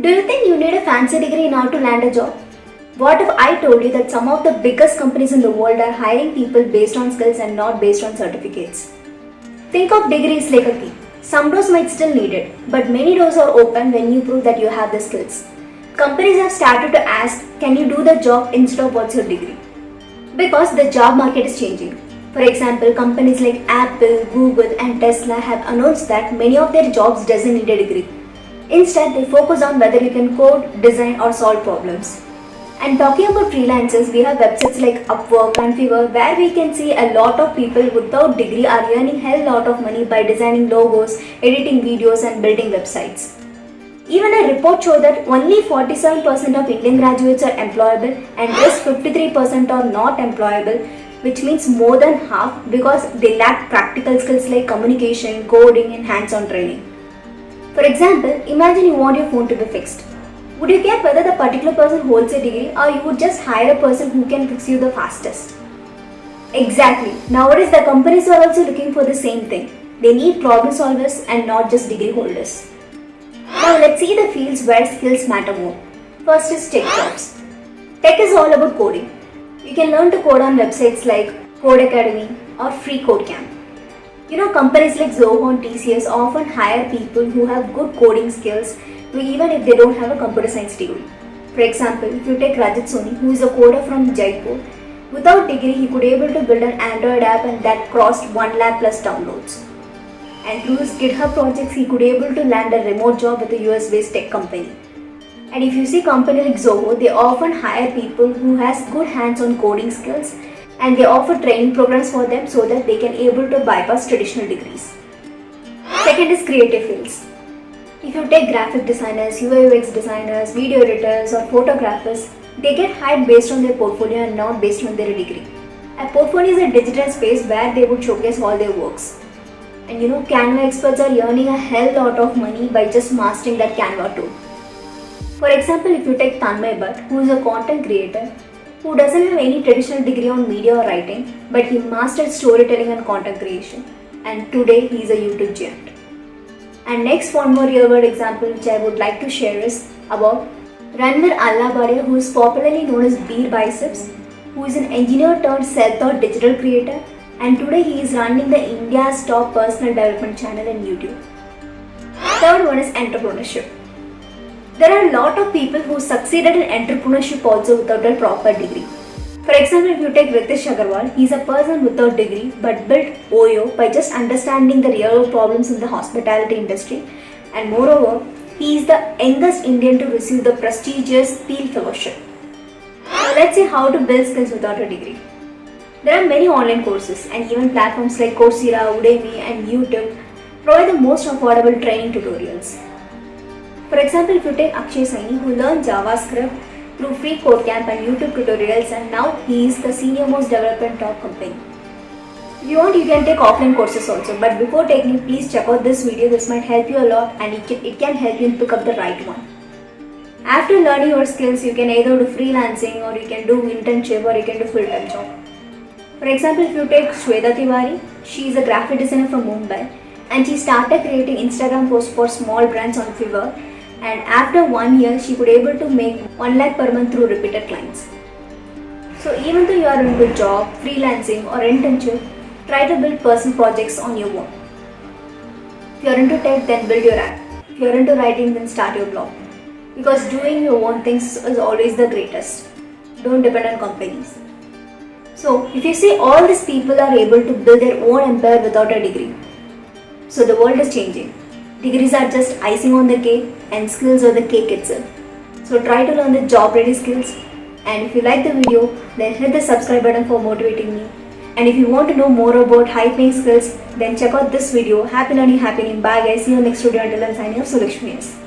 Do you think you need a fancy degree now to land a job? What if I told you that some of the biggest companies in the world are hiring people based on skills and not based on certificates? Think of degrees like a key. Some doors might still need it, but many doors are open when you prove that you have the skills. Companies have started to ask, can you do the job instead of what's your degree? Because the job market is changing. For example, companies like Apple, Google and Tesla have announced that many of their jobs doesn't need a degree. Instead, they focus on whether you can code, design or solve problems. And talking about freelancers, we have websites like Upwork and Fiverr where we can see a lot of people without degree are earning hell lot of money by designing logos, editing videos and building websites. Even a report showed that only 47% of Indian graduates are employable and just 53% are not employable, which means more than half because they lack practical skills like communication, coding and hands-on training. For example, imagine you want your phone to be fixed. Would you care whether the particular person holds a degree or you would just hire a person who can fix you the fastest? Exactly. Nowadays the companies are also looking for the same thing. They need problem solvers and not just degree holders. Now let's see the fields where skills matter more. First is tech jobs. Tech is all about coding. You can learn to code on websites like Code Academy or Free Code Camp. Companies like Zoho and TCS often hire people who have good coding skills even if they don't have a computer science degree. For example, if you take Rajat Soni, who is a coder from Jaipur, without degree he could able to build an Android app and that crossed 1 lakh plus downloads. And through his GitHub projects he could able to land a remote job with a US based tech company. And if you see company like Zoho, they often hire people who has good hands-on coding skills and they offer training programs for them so that they can able to bypass traditional degrees. Second is creative fields. If you take graphic designers, UI UX designers, video editors or photographers, they get hired based on their portfolio and not based on their degree. A portfolio is a digital space where they would showcase all their works. And Canva experts are earning a hell lot of money by just mastering that Canva tool. For example, if you take Tanmay Bhatt, who is a content creator, who doesn't have any traditional degree on media or writing, but he mastered storytelling and content creation. And today he is a YouTube giant. And next one more real world example which I would like to share is about Ranveer Allabadia, who is popularly known as Beer Biceps, who is an engineer turned self-taught digital creator, and today he is running the India's top personal development channel on YouTube. Third one is entrepreneurship. There are a lot of people who succeeded in entrepreneurship also without a proper degree. For example, if you take Ritesh Agarwal, he is a person without degree but built OYO by just understanding the real world problems in the hospitality industry, and moreover, he is the youngest Indian to receive the prestigious Peel Fellowship. Now let's see how to build skills without a degree. There are many online courses and even platforms like Coursera, Udemy and YouTube provide the most affordable training tutorials. For example, if you take Akshay Saini, who learned JavaScript through Free Code Camp and YouTube tutorials, and now he is the senior most developer in top company. If you want, you can take offline courses also, but before taking, please check out this video. This might help you a lot and it can help you pick up the right one. After learning your skills, you can either do freelancing or you can do internship or you can do full-time job. For example, if you take Shweta Tiwari, she is a graphic designer from Mumbai and she started creating Instagram posts for small brands on Fiverr. And after 1 year, she could able to make 1 lakh per month through repeated clients. So even though you are into job, freelancing or internship, try to build personal projects on your own. If you are into tech, then build your app. If you are into writing, then start your blog. Because doing your own things is always the greatest. Don't depend on companies. So if you see, all these people are able to build their own empire without a degree. So the world is changing. Degrees are just icing on the cake and skills are the cake itself. So try to learn the job ready skills, and if you like the video, then hit the subscribe button for motivating me. And if you want to know more about high paying skills, then check out this video. Happy learning, happy learning. Bye guys, see you next video. Until then, signing off, Sulakshmi S.